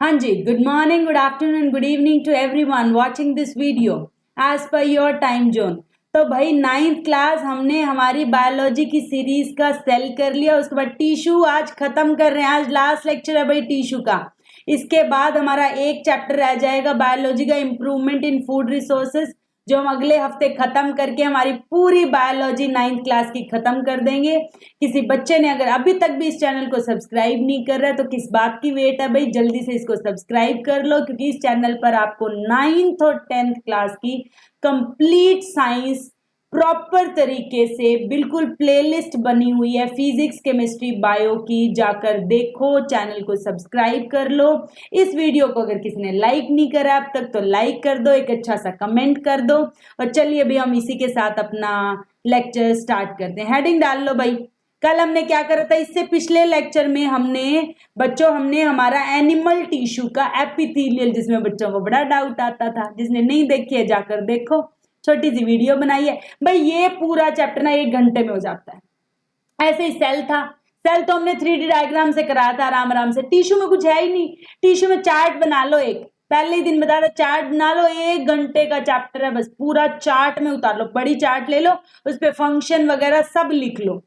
हाँ जी, good morning, good afternoon, good evening to everyone watching this video as per your time zone। तो भाई 9th class हमने हमारी biology की series का सेल कर लिया। उसके बाद टिश्यू आज खत्म कर रहे हैं। आज लास्ट लेक्चर है भाई टिश्यू का। इसके बाद हमारा एक चैप्टर रह जाएगा बायोलॉजी का, इम्प्रूवमेंट इन फूड रिसोर्सेज, जो हम अगले हफ्ते खत्म करके हमारी पूरी बायोलॉजी 9th क्लास की खत्म कर देंगे। किसी बच्चे ने अगर अभी तक भी इस चैनल को सब्सक्राइब नहीं कर रहा है तो किस बात की वेट है भाई, जल्दी से इसको सब्सक्राइब कर लो, क्योंकि इस चैनल पर आपको 9th और 10th क्लास की कंप्लीट साइंस प्रॉपर तरीके से बिल्कुल प्लेलिस्ट बनी हुई है फिजिक्स केमिस्ट्री बायो की। जाकर देखो, चैनल को सब्सक्राइब कर लो। इस वीडियो को अगर किसी ने लाइक नहीं करा अब तक तो लाइक कर दो, एक अच्छा सा कमेंट कर दो। और चलिए अभी हम इसी के साथ अपना लेक्चर स्टार्ट करते हैं। हेडिंग डाल लो भाई। कल हमने क्या करा था, इससे पिछले लेक्चर में हमने हमारा एनिमल टिश्यू का एपिथेलियल, जिसमें बच्चों को बड़ा डाउट आता था, जिसने नहीं देखी है जाकर देखो, छोटी सी वीडियो बनाई है भाई। ये पूरा चैप्टर ना 1 घंटे में हो जाता है। ऐसे ही सेल था, सेल तो हमने 3D डायग्राम से कराया था आराम आराम से। टिश्यू में कुछ है ही नहीं। टिश्यू में चार्ट बना लो, एक पहले ही दिन बताया था, चार्ट बना लो। 1 घंटे का चैप्टर है, बस पूरा चार्ट में उतार लो। बड़ी चार्ट ले लो, उस पर फंक्शन वगैरह सब लिख लो,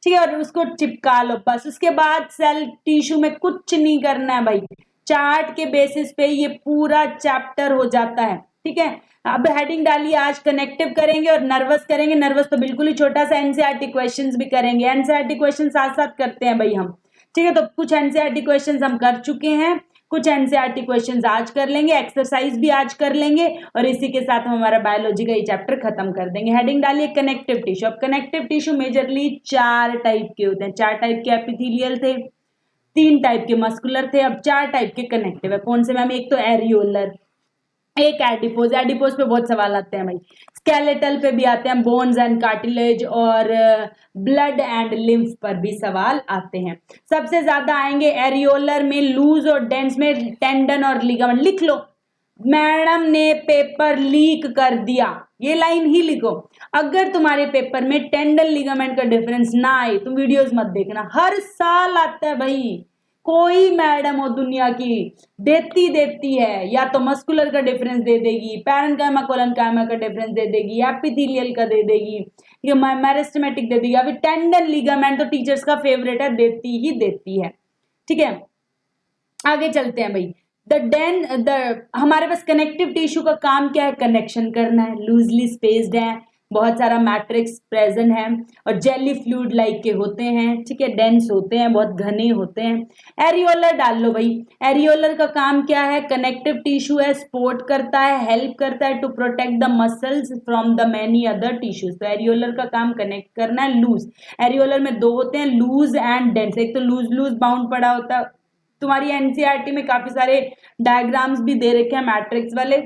ठीक है, और उसको चिपका लो बस। उसके बाद सेल टिश्यू में कुछ नहीं करना है भाई, चार्ट के बेसिस पे ये पूरा चैप्टर हो जाता है, ठीक है। अब हेडिंग डालिए, आज कनेक्टिव करेंगे और नर्वस करेंगे। नर्वस तो बिल्कुल ही छोटा सा, एनसीईआरटी क्वेश्चंस भी करेंगे। एनसीईआरटी क्वेश्चन साथ साथ करते हैं भाई हम, ठीक है। तो कुछ एनसीईआरटी क्वेश्चंस हम कर चुके हैं, कुछ एनसीईआरटी क्वेश्चंस आज कर लेंगे, एक्सरसाइज भी आज कर लेंगे, और इसी के साथ हम हमारा बायोलॉजी का ये चैप्टर खत्म कर देंगे। हेडिंग डालिए कनेक्टिव टिश्यू। अब कनेक्टिव टिश्यू मेजरली 4 टाइप के होते हैं। 4 टाइप के एपिथेलियल थे, 3 टाइप के मस्कुलर थे, अब 4 टाइप के कनेक्टिव है। कौन से मैम? एक तो एरियोलर, एक एडिपोज। एडिपोज पे बहुत सवाल आते हैं भाई। स्केलेटल पे भी आते हैं, बोन्स एंड कार्टिलेज, और ब्लड एंड लिम्फ पर भी सवाल आते हैं। सबसे ज्यादा आएंगे एरियोलर में, लूज और डेंस में टेंडन और लिगामेंट। लिख लो, मैडम ने पेपर लीक कर दिया, ये लाइन ही लिखो। अगर तुम्हारे पेपर में टेंडन लिगामेंट का डिफरेंस ना आए तुम वीडियोस मत देखना, हर साल आता है भाई। कोई मैडम हो दुनिया की देती है, या तो मस्कुलर का डिफरेंस दे देगी, पैरेन्काइमा कोलोनकाइमा का डिफरेंस दे देगी, एपिथेलियल का दे देगी, ये मेरिस्टेमेटिक दे देगी। अभी टेंडन लिगामेंट तो टीचर्स का फेवरेट है, देती ही देती है, ठीक है। आगे चलते हैं भाई। हमारे पास कनेक्टिव टिश्यू का काम क्या है? कनेक्शन करना है। लूजली स्पेस्ड है, बहुत सारा मैट्रिक्स प्रेजेंट है, और जेली फ्लूइड लाइक के होते हैं, ठीक है, डेंस होते हैं, बहुत घने होते हैं। एरियोलर डाल लो भाई। एरियोलर का काम क्या है? कनेक्टिव टिश्यू है, सपोर्ट करता है, हेल्प करता है to protect the muscles from the many other tissues. तो एरियोलर का काम कनेक्ट करना है। लूज, एरियोलर में 2 होते हैं, लूज एंड डेंस। एक तो लूज लूज बाउंड पड़ा होता है, तुम्हारी एनसीईआरटी में काफी सारे डायग्राम्स भी दे रखे हैं मैट्रिक्स वाले,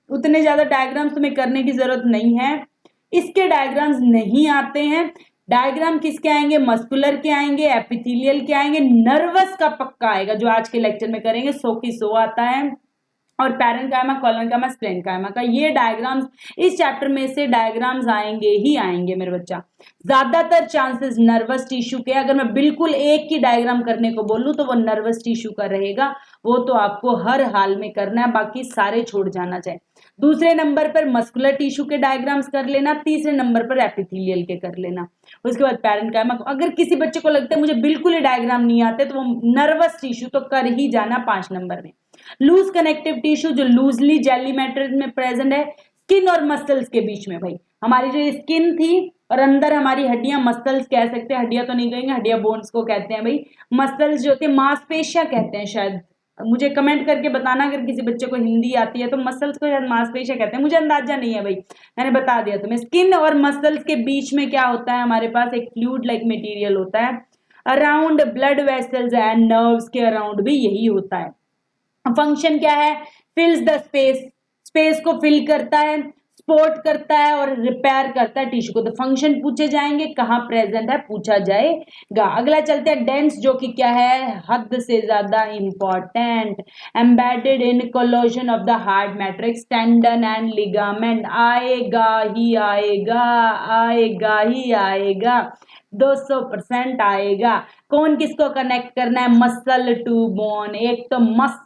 उतने ज्यादा डायग्राम्स तुम्हें करने की जरूरत नहीं है। इसके डायग्राम्स नहीं आते हैं। डायग्राम किसके आएंगे? मस्कुलर के आएंगे, एपिथेलियल के आएंगे, नर्वस का पक्का आएगा, जो आज के लेक्चर में करेंगे। 100 की 100 आता है, और पैरेन्काइमा कोलोनकाइमा स्प्लेन्काइमा का ये डायग्राम्स, इस चैप्टर में से डायग्राम्स आएंगे ही आएंगे मेरे बच्चा। ज्यादातर चांसेस नर्वस टिश्यू के, अगर मैं बिल्कुल एक ही डायग्राम करने को बोलूं तो वो नर्वस टिश्यू का रहेगा, वो तो आपको हर हाल में करना है, बाकी सारे छोड़ जाना चाहिए। दूसरे नंबर पर मस्कुलर टिश्यू के डायग्राम्स कर लेना, तीसरे नंबर पर एपिथेलियल के कर लेना, उसके बाद पैरेन्काइमा। अगर किसी बच्चे को लगता है मुझे बिल्कुल ही डायग्राम नहीं आते तो वो नर्वस टिश्यू तो कर ही जाना 5 नंबर में। लूज कनेक्टिव टिश्यू, जो लूजली जेली मैट्रिक्स में प्रेजेंट है, स्किन और मसल्स के बीच में। भाई हमारी जो स्किन थी और अंदर हमारी हड्डियां, मसल्स कह सकते हैं, हड्डियां तो नहीं कहेंगे, हड्डियां बोन्स को कहते हैं भाई। मसल्स जो होते हैं मांसपेशियां कहते हैं शायद, मुझे कमेंट करके बताना अगर किसी बच्चे को हिंदी आती है तो। मसल्स को शायद मांसपेशियां कहते हैं, मुझे अंदाजा नहीं है भाई, मैंने बता दिया तुम्हें। स्किन और मसल्स के बीच में क्या होता है? हमारे पास एक फ्लूइड लाइक मटेरियल होता है, around blood vessels and nerves के अराउंड भी यही होता है। फंक्शन क्या है? फिल्स द स्पेस, स्पेस को फिल करता है, सपोर्ट करता है और रिपेयर करता है टिश्यू को। तो फंक्शन पूछे जाएंगे, कहाँ प्रेजेंट है पूछा जाएगा। अगला चलते हैं डेंस, जो कि क्या है, हद से ज्यादा important. Embedded in कोलोजन of the hard matrix, tendon and ligament. आएगा ही आएगा, आएगा ही आएगा, 200% आएगा। कौन किसको कनेक्ट करना है, मसल टू बोन। एक तो मस,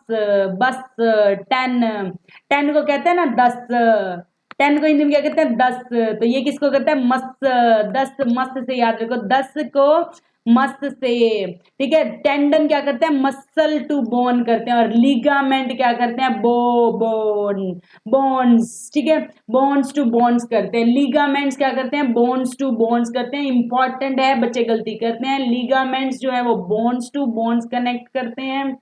बस, टेन, टेन को कहते हैं ना 10, 10 को हिंदी में क्या कहते हैं 10, तो ये किसको कहते हैं मस्त, 10 मस्त से याद रखो, 10 को मस्त से, ठीक है। टेंडन क्या करते हैं, मसल टू बोन करते हैं, और लिगामेंट क्या करते हैं, बोन, बोन्स, ठीक है, बोन्स टू बोन्स करते हैं। लिगामेंट्स क्या करते हैं, बोन्स टू बोन्स करते हैं। इंपॉर्टेंट है, बच्चे गलती करते हैं, लिगामेंट्स जो है वो बोन्स टू बोन्स कनेक्ट करते हैं,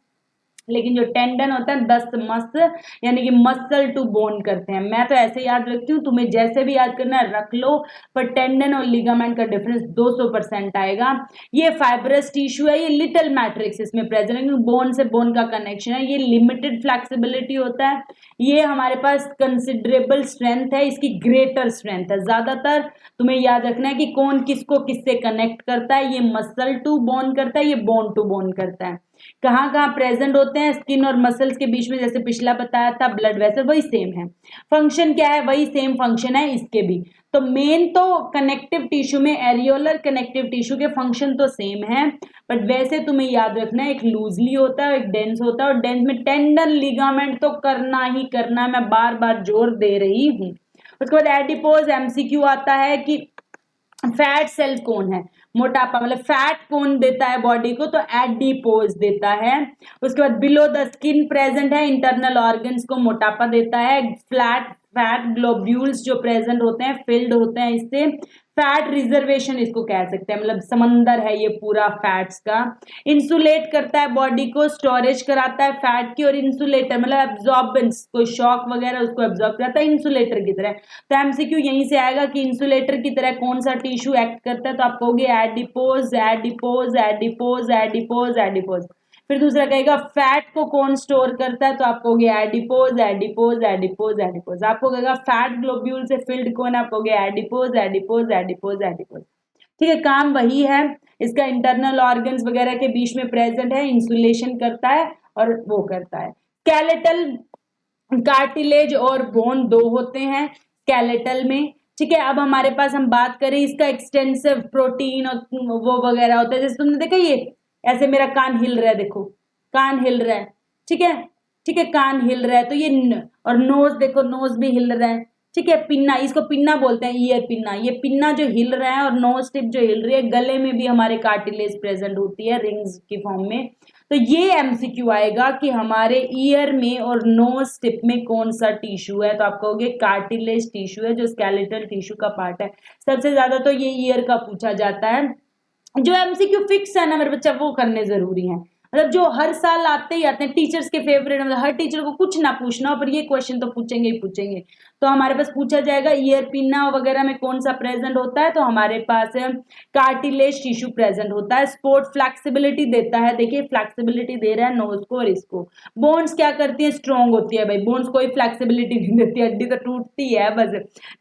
लेकिन जो टेंडन होता है दस्त मस्त, यानी कि मसल टू बोन करते हैं। मैं तो ऐसे याद रखती हूँ, तुम्हें जैसे भी याद करना है रख लो, पर टेंडन और लिगामेंट का डिफरेंस 200% आएगा। ये फाइब्रस टिश्यू है, ये लिटिल मैट्रिक्स इसमें प्रेजेंट है, क्योंकि बोन से बोन का कनेक्शन है। ये लिमिटेड फ्लेक्सिबिलिटी होता है, ये हमारे पास कंसिडरेबल स्ट्रेंथ है, इसकी ग्रेटर स्ट्रेंथ है। ज्यादातर तुम्हें याद रखना है कि कौन किसको किससे कनेक्ट करता है। ये मसल टू बोन करता है, ये बोन टू बोन करता है। कहाँ कहाँ प्रेजेंट होते हैं, स्किन और मसल्स के बीच में, जैसे पिछला बताया था ब्लड वेसल, वही सेम है। फंक्शन क्या है, वही सेम फंक्शन है इसके भी। तो मेन तो कनेक्टिव टिश्यू में, एरियोलर कनेक्टिव टिश्यू के फंक्शन तो सेम है, बट वैसे तुम्हें याद रखना है एक लूजली होता है, एक डेंस होता है, और डेंस में टेंडन लिगामेंट तो करना ही करना, मैं बार बार जोर दे रही हूँ। उसके बाद एडिपोज एमसीक्यू आता है कि फैट सेल कौन है, मोटापा मतलब फैट कौन देता है बॉडी को, तो एडिपोज देता है। उसके बाद बिलो द स्किन प्रेजेंट है इंटरनल ऑर्गन्स को मोटापा देता है। फ्लैट फैट ग्लोब्यूल्स जो प्रेजेंट होते हैं, फिल्ड होते हैं इससे। फैट रिजर्वेशन इसको कह सकते हैं, मतलब समंदर है ये पूरा फैट्स का। इंसुलेट करता है बॉडी को, स्टोरेज कराता है फैट की, और इंसुलेटर मतलब एब्जॉर्बेंस, कोई शॉक वगैरह उसको एब्जॉर्ब कराता है इंसुलेटर की तरह। तो एमसीक्यू यहीं से आएगा कि इंसुलेटर की तरह कौन सा टिश्यू एक्ट करता है, तो आप कहोगे adipose, adipose, adipose, adipose, adipose. फिर दूसरा कहेगा फैट को कौन स्टोर करता है, तो आप कहोगे एडिपोज, एडिपोज, एडिपोज, एडिपोज। आपको कहेगा फैट ग्लोब्यूल से फिल्ड कौन है, आप कहोगे एडिपोज, एडिपोज, एडिपोज, एडिपोज। ठीक है, काम वही है, इसका इंटरनल ऑर्गन्स वगैरह के बीच में प्रेजेंट है, इंसुलेशन करता है और वो करता है। स्केलेटल कार्टिलेज और बोन दो होते हैं स्केलेटल में, ठीक है। अब हमारे पास हम बात करें इसका एक्सटेंसिव प्रोटीन और वो वगैरह होता है, जैसे तुमने देखा ये ऐसे मेरा कान हिल रहा है, देखो कान हिल रहा है, ठीक है, ठीक है, कान हिल रहा है, तो ये और नोज देखो, नोज भी हिल रहा है, ठीक है। पिन्ना, इसको पिन्ना बोलते हैं, ईयर पिन्ना, ये पिन्ना जो हिल रहा है और नोज टिप जो हिल रही है। गले में भी हमारे कार्टिलेज प्रेजेंट होती है रिंग्स की फॉर्म में। तो ये एमसीक्यू आएगा कि हमारे ईयर में और नोज टिप में कौन सा टिश्यू है, तो आप कहोगे कार्टिलेज टिश्यू है, जो स्केलेटल टिश्यू का पार्ट है। सबसे ज्यादा तो ये ईयर का पूछा जाता है। जो एमसीक्यू फिक्स है ना मेरे बच्चा, वो करने जरूरी है, मतलब जो हर साल आते ही आते हैं, टीचर्स के फेवरेट, मतलब हर टीचर को कुछ ना पूछना हो पर ये क्वेश्चन तो पूछेंगे ही पूछेंगे। तो हमारे पास पूछा जाएगा ईयर पिन्ना वगैरह में कौन सा प्रेजेंट होता है, तो हमारे पास कार्टिलेज टिश्यू प्रेजेंट होता है। स्पोर्ट फ्लेक्सिबिलिटी देता है, देखिए फ्लेक्सिबिलिटी दे रहा है नोज को और इसको। बोन्स क्या करती है, स्ट्रॉन्ग होती है भाई, बोन्स कोई फ्लेक्सिबिलिटी नहीं देती, हड्डी तो टूटती है बस।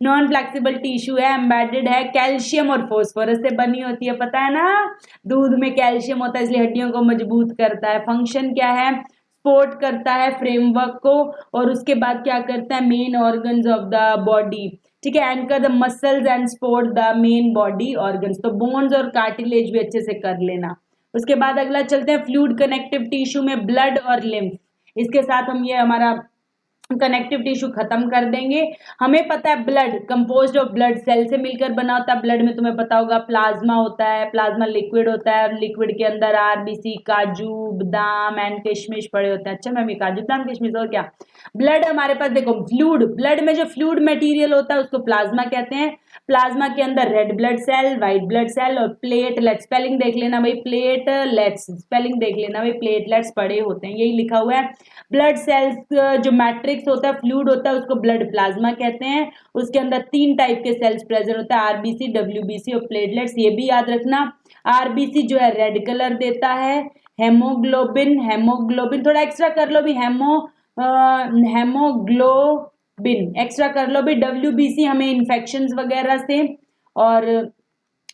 नॉन फ्लेक्सिबल टिश्यू है, एम्बेडेड है, कैल्शियम और फोस्फोरस से बनी होती है, पता है ना, दूध में कैल्शियम होता है इसलिए हड्डियों को मजबूत करता है। फंक्शन क्या है, सपोर्ट करता है फ्रेमवर्क को, और उसके बाद क्या करता है, main organs of the body, ठीक है, anchor the muscles and support the main body organs. तो बोन्स और कार्टिलेज भी अच्छे से कर लेना। उसके बाद अगला चलते हैं फ्लूइड कनेक्टिव टिश्यू में ब्लड और लिम्फ। इसके साथ हम ये हमारा कनेक्टिव टिश्यू खत्म कर देंगे। हमें पता है blood composed of blood cell से मिलकर बना होता है। ब्लड में तुम्हें पता होगा प्लाज्मा होता है, प्लाज्मा लिक्विड होता है, लिक्विड के अंदर आरबीसी, काजू बादाम एंड किशमिश पड़े होते हैं। अच्छा मैम, काजू बादाम किशमिश और क्या। ब्लड हमारे पास देखो फ्लूइड, ब्लड में जो फ्लूइड मटेरियल होता है उसको प्लाज्मा कहते हैं। प्लाज्मा के अंदर red blood cell, white blood cell और प्लेटलेट्स, स्पेलिंग देख लेना भाई, प्लेटलेट्स स्पेलिंग देख लेना भाई, प्लेटलेट्स पड़े होते हैं, यही लिखा हुआ है। ब्लड सेल्स जो मैट्रिक्स होता है, फ्लूइड होता है, उसको ब्लड प्लाज्मा कहते हैं। उसके अंदर 3 टाइप के सेल्स प्रेजेंट होता है, आरबीसी, डब्ल्यूबीसी और प्लेटलेट्स। ये भी याद रखना, आरबीसी जो है रेड कलर देता है, हेमोग्लोबिन, हेमोग्लोबिन थोड़ा एक्स्ट्रा कर लो भी, हेमोग्लोबिन बिन एक्स्ट्रा कर लो भी। WBC हमें इन्फेक्शंस वगैरह से और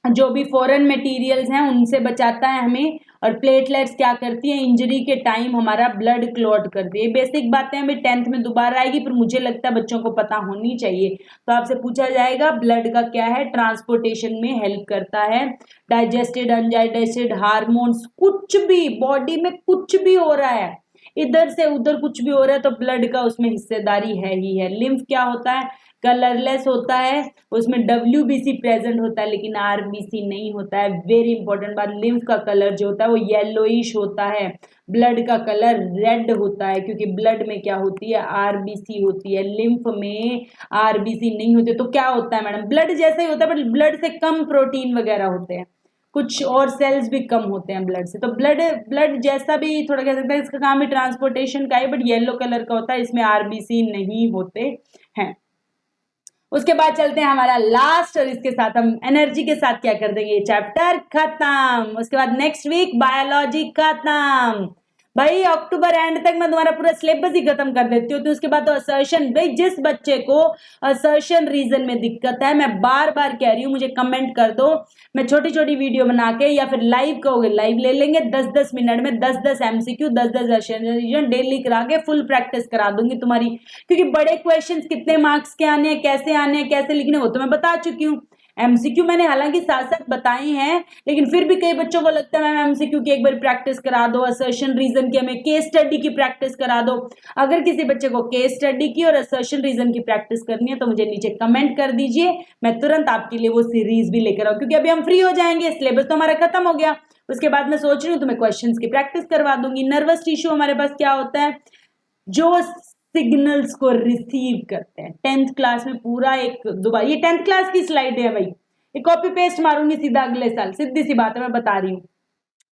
जो भी फॉरेन मटेरियल्स हैं उनसे बचाता है हमें। और प्लेटलेट्स क्या करती है, इंजरी के टाइम हमारा ब्लड क्लॉट करती है। बेसिक बातें अभी 10th में दोबारा आएगी, पर मुझे लगता है बच्चों को पता होनी चाहिए। तो आपसे पूछा जाएगा ब्लड का क्या है, ट्रांसपोर्टेशन में हेल्प करता है। डाइजेस्टेड अनडाइजेस्टेड हार्मोन्स, कुछ भी बॉडी में कुछ भी हो रहा है, इधर से उधर कुछ भी हो रहा है, तो ब्लड का उसमें हिस्सेदारी है ही है। लिम्फ क्या होता है, कलरलेस होता है, उसमें WBC प्रेजेंट होता है लेकिन RBC नहीं होता है। वेरी इंपॉर्टेंट बात, लिम्फ का कलर जो होता है वो येलोइश होता है, ब्लड का कलर रेड होता है, क्योंकि ब्लड में क्या होती है, RBC होती है, लिम्फ में RBC नहीं होती। तो क्या होता है मैडम, ब्लड जैसा ही होता है, बट ब्लड से कम प्रोटीन वगैरह होते हैं, कुछ और सेल्स भी कम होते हैं ब्लड से। तो ब्लड ब्लड जैसा भी थोड़ा कह सकते हैं, इसका काम भी ट्रांसपोर्टेशन का है, बट येलो कलर का होता है, इसमें RBC नहीं होते हैं। उसके बाद चलते हैं हमारा लास्ट, और इसके साथ हम एनर्जी के साथ क्या कर देंगे, चैप्टर खत्म। उसके बाद नेक्स्ट वीक बायोलॉजी खत्म। भाई अक्टूबर एंड तक मैं तुम्हारा पूरा सिलेबस ही खत्म कर देती हूँ। तो उसके बाद तो असर्शन, भाई जिस बच्चे को असर्शन रीजन में दिक्कत है, मैं बार बार कह रही हूँ, मुझे कमेंट कर दो, मैं छोटी छोटी वीडियो बना के, या फिर लाइव कहोगे लाइव ले लेंगे, 10-10 मिनट में 10-10 MCQ 10-10 असर्शन डेली करा के फुल प्रैक्टिस करा दूंगी तुम्हारी। क्योंकि बड़े क्वेश्चन कितने मार्क्स के आने हैं, कैसे लिखने, वो तो मैं बता चुकी हूँ। MCQ मैंने हालांकि साथ साथ बताए हैं, लेकिन फिर भी कई बच्चों को लगता है मैम MCQ की एक बार प्रैक्टिस करा दो, असर्शन रीजन की हमें केस स्टडी की प्रैक्टिस करा दो। अगर किसी बच्चे को केस स्टडी की और असर्शन रीजन की प्रैक्टिस करनी है तो मुझे नीचे कमेंट कर दीजिए, मैं तुरंत आपके लिए वो सीरीज भी लेकर आऊँ, क्योंकि अभी हम फ्री हो जाएंगे, सिलेबस तो हमारा खत्म हो गया। उसके बाद मैं सोच रही हूँ तुम्हें क्वेश्चंस की प्रैक्टिस करवा दूंगी। नर्वस टिश्यू हमारे पास क्या होता है, जो सिग्नल्स को रिसीव करते हैं। 10th क्लास में पूरा एक दोबारा, ये 10th क्लास की स्लाइड है भाई, ये कॉपी पेस्ट मारूंगी सीधा अगले साल, सीधी सी बात है, मैं बता रही हूँ।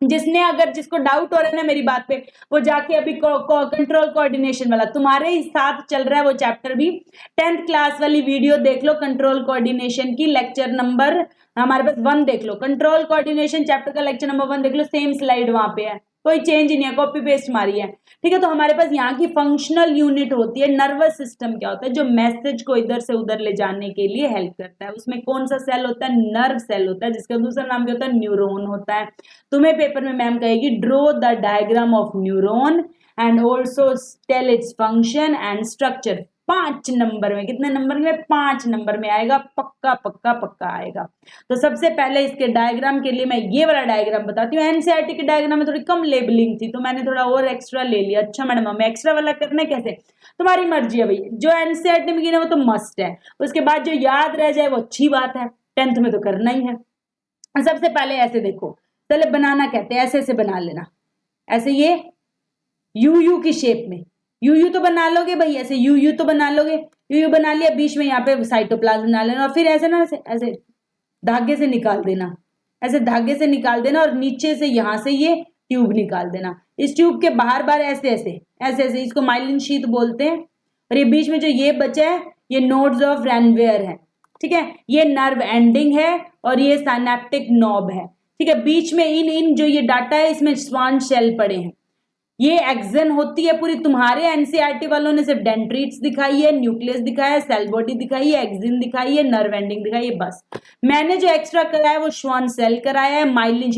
जिसको डाउट हो रहा है ना मेरी बात पे, वो जाके अभी कंट्रोल कोऑर्डिनेशन वाला तुम्हारे ही साथ चल रहा है, वो चैप्टर भी 10th क्लास वाली वीडियो देख लो, कंट्रोल कोऑर्डिनेशन की लेक्चर नंबर हमारे पास 1 देख लो, कंट्रोल कोऑर्डिनेशन चैप्टर का लेक्चर नंबर 1 देख लो, सेम स्लाइड वहां पे है, कोई चेंज नहीं है, कॉपी पेस्ट मारी है। ठीक है, तो हमारे पास यहाँ की फंक्शनल यूनिट होती है। नर्वस सिस्टम क्या होता है, जो मैसेज को इधर से उधर ले जाने के लिए हेल्प करता है। उसमें कौन सा सेल होता है, नर्व सेल होता है, जिसका दूसरा नाम क्या होता है, न्यूरॉन होता है। तुम्हें पेपर में मैम कहेगी draw the diagram of neuron and also tell its function and structure. 5 number में, कितने नंबर में, 5 नंबर में आएगा, पक्का पक्का पक्का आएगा। तो सबसे पहले इसके डायग्राम के लिए मैं ये वाला डायग्राम बताती हूँ। एनसीईआरटी के डायग्राम में थोड़ी कम लेबलिंग थी, तो मैंने थोड़ा और एक्स्ट्रा ले लिया। अच्छा मैडम, हमें एक्स्ट्रा वाला करना है, कैसे, तुम्हारी मर्जी है भाई, जो एनसीईआरटी में गिना वो तो मस्ट है। उसके बाद जो याद रह जाए वो अच्छी बात है, 10th में तो करना ही है। सबसे पहले ऐसे देखो, पहले बनाना कहते हैं, ऐसे ऐसे बना लेना, ऐसे ये यू की शेप में, यू तो बना लोगे भाई, ऐसे यू तो बना लोगे, यू बना लिया, बीच में यहाँ पे साइटोप्लाज्म बना लेना, और फिर ऐसे ना ऐसे धागे से निकाल देना, ऐसे धागे से निकाल देना, और नीचे से यहाँ से ये ट्यूब निकाल देना। इस ट्यूब के बाहर बाहर ऐसे ऐसे ऐसे ऐसे, इसको माइलिन शीथ बोलते हैं। और ये बीच में जो ये बचा है, ये नोड्स ऑफ रैनवेयर है, ठीक है, ये नर्व एंडिंग है, और ये साइनेप्टिक नॉब है, ठीक है। बीच में इन जो ये डाटा है, इसमें स्वान सेल पड़े हैं, ये एक्सन होती है पूरी। तुम्हारे एनसीईआरटी वालों ने सिर्फ डेंड्रिट्स दिखाई है, न्यूक्लियस दिखाया है, सेल बॉडी दिखाई है, एक्सिन दिखाई है, नर्व एंडिंग दिखाई है, बस। मैंने जो एक्स्ट्रा कराया है वो श्वान सेल कराया है, माइलिन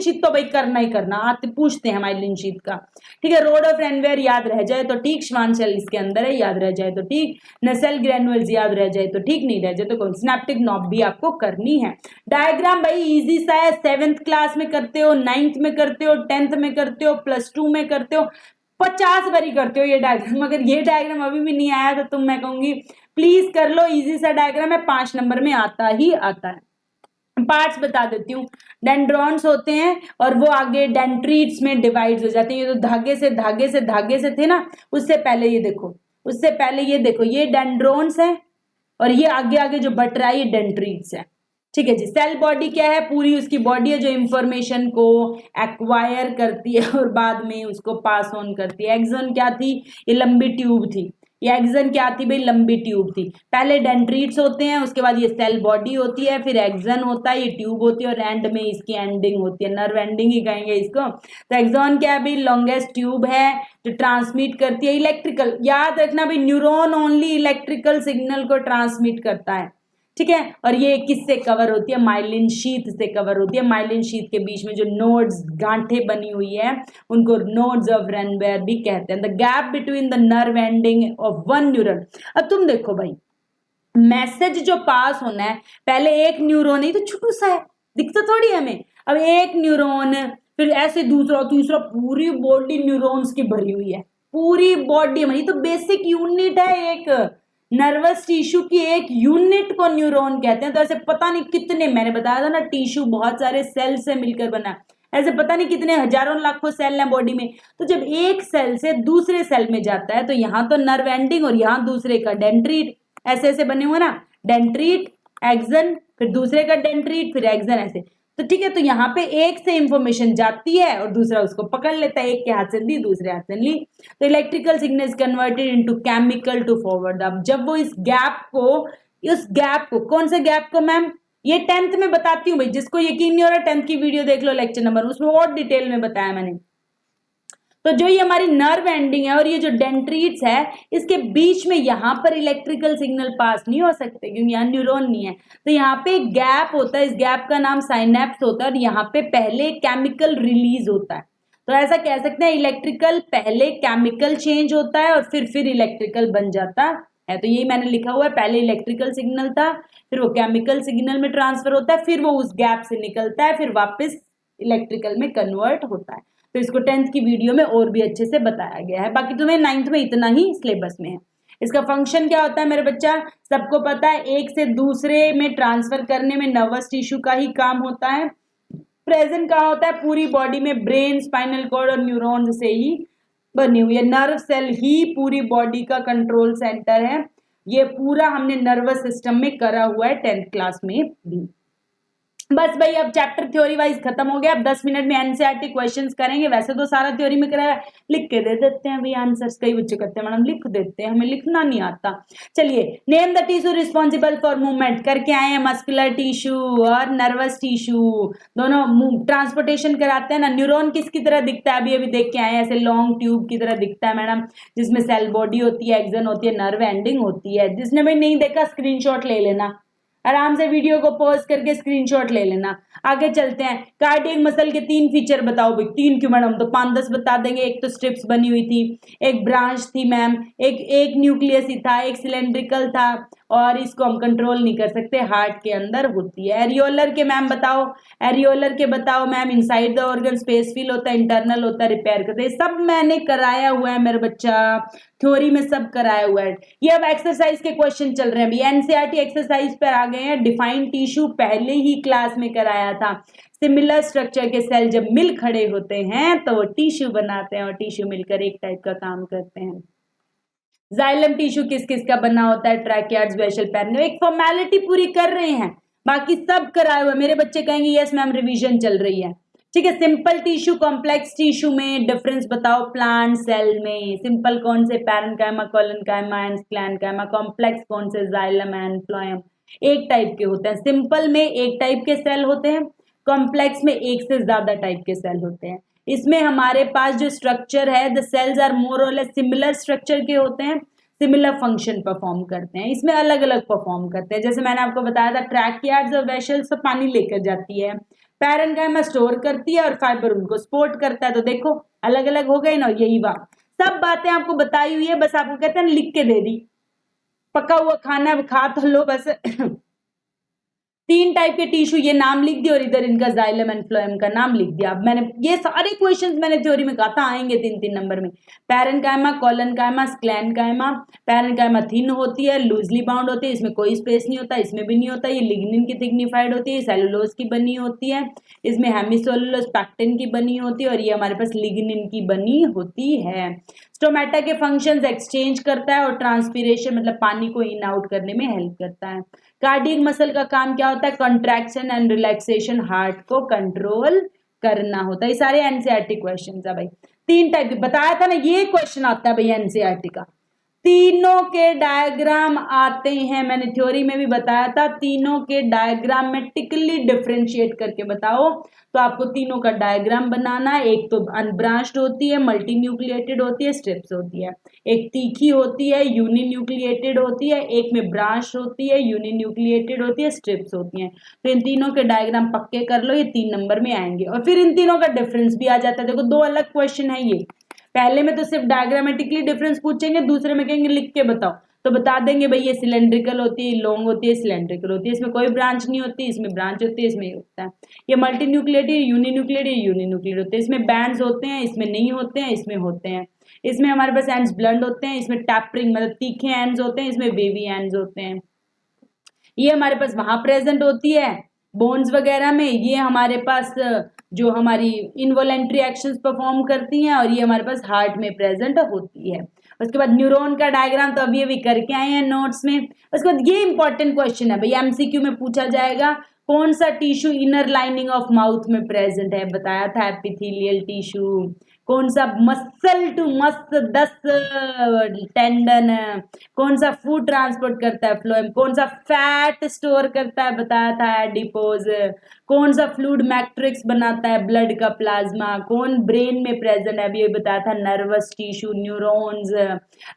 शीथ तो भाई करना ही करना, आते पूछते हैं माइलिन शीथ का, ठीक है। रोड ऑफ रैनवेयर याद रह जाए तो ठीक, श्वान सेल इसके अंदर है, याद रह जाए तो ठीक, नसेल ग्रेनुअल्स याद रह जाए तो ठीक, नहीं रह जाए तो कौन, सिनेप्टिक नॉब भी आपको करनी है। डायग्राम भाई इजी सा है, 7th क्लास में करते हो, 9th में करते हो, 10th में करते हो, +2 में करते हो, 50 बारी करते हो ये डायग्राम। अगर ये डायग्राम अभी भी नहीं आया तो तुम, मैं कहूंगी प्लीज कर लो, इजी सा डायग्राम है, 5 नंबर में आता ही आता है। पार्ट्स बता देती हूँ, डेंड्रॉन्स होते हैं और वो आगे डेंड्रिट्स में डिवाइड हो जाते हैं। ये तो धागे से थे ना, उससे पहले ये देखो, ये डेंड्रॉन्स है, और ये आगे आगे जो बट रहा है ये डेंड्रिट्स है, ठीक है जी। सेल बॉडी क्या है, पूरी उसकी बॉडी है जो इंफॉर्मेशन को एक्वायर करती है और बाद में उसको पास ऑन करती है। एक्सॉन क्या थी, ये लंबी ट्यूब थी, ये एक्सन क्या थी भाई, लंबी ट्यूब थी। पहले डेंड्रिट्स होते हैं, उसके बाद ये सेल बॉडी होती है, फिर एक्सन होता है, ये ट्यूब होती है और एंड में इसकी एंडिंग होती है, नर्व एंडिंग ही कहेंगे इसको। तो एक्सॉन क्या है भाई, लॉन्गेस्ट ट्यूब है जो ट्रांसमिट करती है इलेक्ट्रिकल, याद रखना भाई न्यूरॉन ओनली इलेक्ट्रिकल सिग्नल को ट्रांसमिट करता है, ठीक है। और ये किससे कवर होती है, माइलिन शीथ से कवर होती है। माइलिन शीथ के बीच में जो नोड्स, गांठें बनी हुई है, उनको नोड्स ऑफ रेनबेयर भी कहते हैं। The gap between the nerve ending of one neuron. अब तुम देखो भाई, मैसेज जो पास होना है, पहले एक न्यूरॉन ही तो छोटू सा है, दिखता थोड़ी हमें। अब एक न्यूरॉन, फिर ऐसे दूसरा तीसरा, पूरी बॉडी न्यूरॉन्स की भरी हुई है, पूरी बॉडी हमारी तो बेसिक यूनिट है, एक नर्वस टिश्यू की एक यूनिट को न्यूरॉन कहते हैं। तो ऐसे पता नहीं कितने, मैंने बताया था ना टिश्यू बहुत सारे सेल से मिलकर बना है, ऐसे पता नहीं कितने हजारों लाखों सेल हैं बॉडी में। तो जब एक सेल से दूसरे सेल में जाता है तो यहाँ तो नर्व एंडिंग और यहाँ दूसरे का डेंड्रिट, ऐसे ऐसे बने हुए ना, डेंड्रिट एक्सन, फिर दूसरे का डेंड्रिट, फिर एक्सन, ऐसे। तो ठीक है, तो यहाँ पे एक से इंफॉर्मेशन जाती है और दूसरा उसको पकड़ लेता है, एक के हाथ से दी दूसरे हाथ से ली। तो electrical signal converted into chemical to forward. अब जब वो इस गैप को कौन से गैप को मैम, ये 10th में बताती हूँ भाई, जिसको यकीन नहीं हो रहा 10th की वीडियो देख लो, लेक्चर नंबर, उसमें और डिटेल में बताया मैंने। तो जो ये हमारी नर्व एंडिंग है और ये जो डेंड्रिट्स है, इसके बीच में यहाँ पर इलेक्ट्रिकल सिग्नल पास नहीं हो सकते क्योंकि यहाँ न्यूरॉन नहीं है। तो यहाँ पे एक गैप होता है, इस गैप का नाम साइनेप्स होता है और यहाँ पे पहले केमिकल रिलीज होता है। तो ऐसा कह सकते हैं इलेक्ट्रिकल, पहले केमिकल चेंज होता है और फिर इलेक्ट्रिकल बन जाता है। तो यही मैंने लिखा हुआ है, पहले इलेक्ट्रिकल सिग्नल था, फिर वो केमिकल सिग्नल में ट्रांसफर होता है, फिर वो उस गैप से निकलता है, फिर वापस इलेक्ट्रिकल में कन्वर्ट होता है। तो इसको 10th की वीडियो में और भी अच्छे से बताया गया है, बाकी तुम्हें 9th में इतना ही सिलेबस में है। इसका फंक्शन क्या होता है मेरे बच्चा, सबको पता है, एक से दूसरे में ट्रांसफर करने में नर्वस टिश्यू का ही काम होता है। प्रेजेंट कहाँ होता है, पूरी बॉडी में, ब्रेन, स्पाइनल कॉर्ड और न्यूरॉन से ही बनी हुई है। नर्व सेल ही पूरी बॉडी का कंट्रोल सेंटर है। ये पूरा हमने नर्वस सिस्टम में करा हुआ है 10th क्लास में भी। बस भाई अब चैप्टर थ्योरी वाइज खत्म हो गया। अब 10 मिनट में एनसीईआरटी क्वेश्चंस करेंगे। वैसे तो सारा थ्योरी में कराया, लिख के दे देते हैं भाई आंसर्स। कई बच्चे कहते हैं मैडम लिख देते हैं, हमें लिखना नहीं आता। चलिए, name the tissue responsible for movement करके आए हैं। मस्कुलर टिश्यू और नर्वस टिश्यू दोनों ट्रांसपोर्टेशन कराते हैं ना। न्यूरॉन किसकी तरह दिखता है, अभी अभी देख के आए हैं, ऐसे लॉन्ग ट्यूब की तरह दिखता है मैडम, जिसमें सेल बॉडी होती है, एक्सन होती है, नर्व एंडिंग होती है। जिसने भी नहीं देखा स्क्रीनशॉट ले लेना, आराम से वीडियो को पॉज करके स्क्रीनशॉट ले लेना। आगे चलते हैं। कार्डियक मसल के 3 फीचर बताओ भाई। 3 क्यों मैडम, तो 5-10 बता देंगे। एक तो स्ट्रिप्स बनी हुई थी, एक ब्रांच थी मैम, एक न्यूक्लियस ही था, एक सिलेंड्रिकल था, और इसको हम कंट्रोल नहीं कर सकते, हार्ट के अंदर होती है। एरियोलर के मैम बताओ, एरियोलर के बताओ ma'am. Inside the organ space feel होता है, इंटरनल होता है, रिपेयर करते हैं। सब मैंने कराया हुआ है मेरे बच्चा, थ्योरी में सब कराया हुआ है। ये अब एक्सरसाइज के क्वेश्चन चल रहे हैं अभी, एनसीईआरटी एक्सरसाइज पर आ गए हैं। डिफाइंड टिश्यू पहले ही क्लास में कराया था। सिमिलर स्ट्रक्चर के सेल जब मिल खड़े होते हैं तो वो टिश्यू बनाते हैं और टिश्यू मिलकर एक टाइप का काम करते हैं। जाइलम टिश्यू किस किस का बना होता है, ट्रैकियार्ड, स्पेशल पैरेन्किम। एक फॉर्मेलिटी पूरी कर रहे हैं, बाकी सब कराए हुए। मेरे बच्चे कहेंगे यस मैम रिवीजन चल रही है, ठीक है। सिंपल टिश्यू, कॉम्प्लेक्स टिश्यू में डिफरेंस बताओ। प्लांट सेल में सिंपल कौन से, parenchyma, collenchyma and sclerenchyma. Complex कौन से, जाइलम एंड फ्लोएम। एक टाइप के होते हैं। सिंपल में एक टाइप के सेल होते हैं, कॉम्प्लेक्स में एक से ज्यादा टाइप के सेल होते हैं। इसमें हमारे पास जो स्ट्रक्चर है, द सेल्स आर मोर और लेस सिमिलर स्ट्रक्चर के होते हैं, सिमिलर फंक्शन परफॉर्म करते हैं। इसमें अलग अलग परफॉर्म करते हैं। जैसे मैंने आपको बताया था, ट्रैकियार्ड्स और वेसल्स से पानी लेकर जाती है, पैरेन्काइमा स्टोर करती है और फाइबर उनको सपोर्ट करता है। तो देखो अलग अलग हो गए ना, यही बात, सब बातें आपको बताई हुई है, बस आपको कहते हैं लिख के दे दी। पका हुआ खाना खा तो लो बस। 3 टाइप के टिश्यू, ये नाम लिख दिया और इधर इनका जाइलम एंड फ्लोएम का नाम लिख दिया। अब मैंने ये सारे क्वेश्चंस मैंने थ्योरी में कहा था आएंगे 3-3 नंबर में। Parenchyma, collenchyma, sclerenchyma. Parenchyma thin होती है, लूजली बाउंड होती है, इसमें कोई स्पेस नहीं होता, इसमें भी नहीं होता। ये लिग्निन की थिग्निफाइड होती है, सेलुलोज की बनी होती है, इसमें हेमिसोलुलोज पैक्टिन की बनी होती है, और ये हमारे पास लिग्निन की बनी होती है। स्टोमेटा के फंक्शंस एक्सचेंज करता है और ट्रांसपीरेशन मतलब पानी को इन आउट करने में हेल्प करता है। कार्डियक मसल का काम क्या होता है, कंट्रैक्शन एंड रिलैक्सेशन, हार्ट को कंट्रोल करना होता है। ये सारे एनसीईआरटी क्वेश्चन है भाई। 3 टाइप के बताया था ना, ये क्वेश्चन आता है भाई एनसीईआरटी का। तीनों के डायग्राम आते हैं, मैंने थ्योरी में भी बताया था, तीनों के डायग्रामेटिकली डिफरेंशिएट करके बताओ। तो आपको तीनों का डायग्राम बनाना है। एक तो अनब्रांच्ड होती है, मल्टी न्यूक्लिएटेड होती है, स्ट्रिप्स होती है। एक तीखी होती है, यूनि न्यूक्लिएटेड होती है, एक में ब्रांच होती है, यूनि न्यूक्लिएटेड होती है, स्ट्रिप्स होती हैं। तो इन तीनों के डायग्राम पक्के कर लो, ये 3 नंबर में आएंगे। और फिर इन तीनों का डिफरेंस भी आ जाता है। देखो 2 अलग क्वेश्चन है ये, पहले में तो सिर्फ डायग्रामेटिकली डिफरेंस पूछेंगे, दूसरे में कहेंगे लिख के बताओ, तो बता देंगे भाई ये सिलेंड्रिकल होती है, लॉन्ग होती है, सिलेंड्रिकल होती है, इसमें कोई ब्रांच नहीं होती, इसमें ब्रांच होती है, इसमें होता है। ये multi nucleated, uni nucleated, uni nucleated होते हैं, इसमें बैंड्स होते हैं, इसमें नहीं होते हैं, इसमें होते हैं। इसमें हमारे पास एंड्स ब्लंट होते हैं, इसमें टैपरिंग मतलब तीखे एंड्स होते हैं, इसमें वेवी एंड्स होते हैं। ये हमारे पास वहां प्रेजेंट होती है बोन्स वगैरह में, ये हमारे पास जो हमारी इनवॉलेंट्री एक्शंस परफॉर्म करती हैं, और ये हमारे पास हार्ट में प्रेजेंट होती है। उसके बाद न्यूरॉन का डायग्राम तो अभी अभी करके आए हैं नोट्स में। उसके बाद ये इंपॉर्टेंट क्वेश्चन है भाई, एमसीक्यू में पूछा जाएगा, कौन सा tissue inner lining of mouth में प्रेजेंट है, बताया था एपिथेलियल टिश्यू। कौन सा मसल टू मस्त 10 टेंडन, कौन सा फूड ट्रांसपोर्ट करता है फ्लोएम, कौन सा फैट स्टोर करता है, बताया था एडिपोज। कौन सा फ्लूइड मैट्रिक्स बनाता है ब्लड का प्लाज्मा, कौन ब्रेन में प्रेजेंट है, अभी ये बताया था nervous tissue, neurons.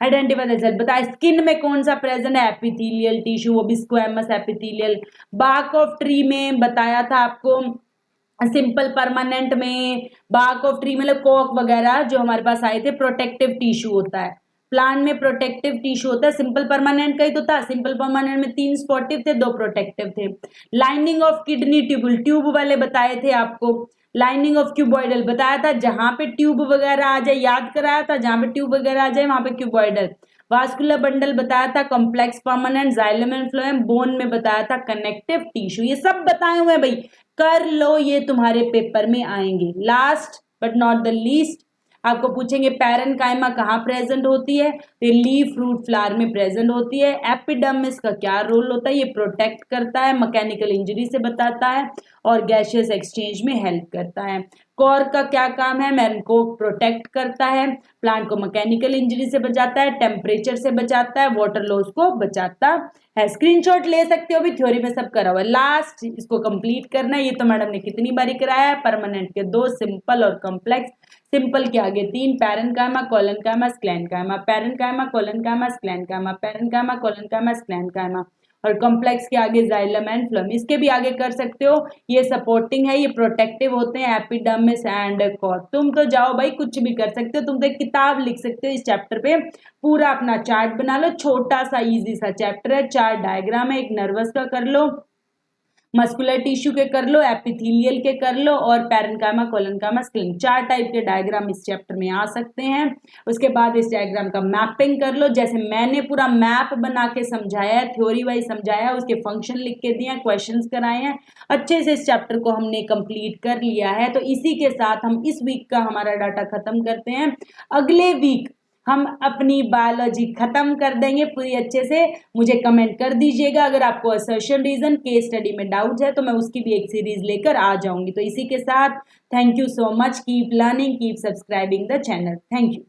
Identify the cell, बताया स्किन में कौन सा प्रेजेंट है, एपिथेलियल टिश्यू, वो भी squamous epithelial. Bark of tree में बताया था आपको सिंपल परमानेंट में, बार्क ऑफ ट्री मतलब कोक वगैरह जो हमारे पास आए थे, प्रोटेक्टिव टिश्यू होता है। प्लांट में प्रोटेक्टिव टिश्यू होता है, सिंपल परमानेंट का ही तो था, सिंपल परमानेंट में 3 स्पॉटिव थे, 2 प्रोटेक्टिव थे। Lining of kidney tubule, tube वाले बताए थे आपको। लाइनिंग ऑफ क्यूबॉइडल बताया था, जहां पे ट्यूब वगैरह आ जाए, याद कराया था, जहां पे ट्यूब वगैरह आ जाए वहां पे क्यूबॉइडल। वास्कुलर बंडल बताया था, complex permanent, xylem and phloem. Bone में बताया था कनेक्टिव टिश्यू। ये सब बताए हुए हैं भाई, कर लो, ये तुम्हारे पेपर में आएंगे। Last but not the least, आपको पूछेंगे पैरेन्काइमा कहाँ प्रेजेंट होती है, तो लीफ फ्रूट फ्लावर में प्रेजेंट होती है। एपिडर्मिस का क्या रोल होता है, ये प्रोटेक्ट करता है, मैकेनिकल इंजरी से बताता है, और गैशियस एक्सचेंज में हेल्प करता है। कोर का क्या काम है, मैन को प्रोटेक्ट करता है, प्लांट को मैकेनिकल इंजरी से बचाता है, टेम्परेचर से बचाता है, वाटर लॉस को बचाता है। स्क्रीनशॉट ले सकते हो, भी थ्योरी में सब करा हुआ है। लास्ट इसको कंप्लीट करना है, ये तो मैडम ने कितनी बारी कराया है। परमानेंट के 2, सिंपल और कॉम्प्लेक्स। सिंपल के आगे 3, parenchyma, collenchyma, sclerenchyma, parenchyma, collenchyma, sclerenchyma, parenchyma, collenchyma, sclerenchyma, और कॉम्प्लेक्स के आगे जाइलम एंड फ्लोएम। इसके भी आगे कर सकते हो, ये सपोर्टिंग है, ये प्रोटेक्टिव होते हैं, एपिडर्मिस एंड कोर। तुम तो जाओ भाई, कुछ भी कर सकते हो, तुम तो एक किताब लिख सकते हो इस चैप्टर पे, पूरा अपना चार्ट बना लो, छोटा सा इजी सा चैप्टर है, 4 डायग्राम है, एक नर्वस का कर लो, मस्कुलर टिश्यू के कर लो, एपिथेलियल के कर लो, और पैरेन्काइमा, कोलेनकाइमा, स्क्लेरेन्काइमा, 4 टाइप के डायग्राम इस चैप्टर में आ सकते हैं। उसके बाद इस डायग्राम का मैपिंग कर लो, जैसे मैंने पूरा मैप बना के समझाया है, थ्योरी वाइज समझाया, उसके फंक्शन लिख के दिए हैं, क्वेश्चंस कराए हैं, अच्छे से इस चैप्टर को हमने कंप्लीट कर लिया है। तो इसी के साथ हम इस वीक का हमारा डाटा खत्म करते हैं। अगले वीक हम अपनी बायोलॉजी खत्म कर देंगे पूरी अच्छे से। मुझे कमेंट कर दीजिएगा अगर आपको असर्शन रीजन केस स्टडी में डाउट है, तो मैं उसकी भी एक सीरीज लेकर आ जाऊंगी। तो इसी के साथ thank you so much, keep learning, keep subscribing the channel, thank you.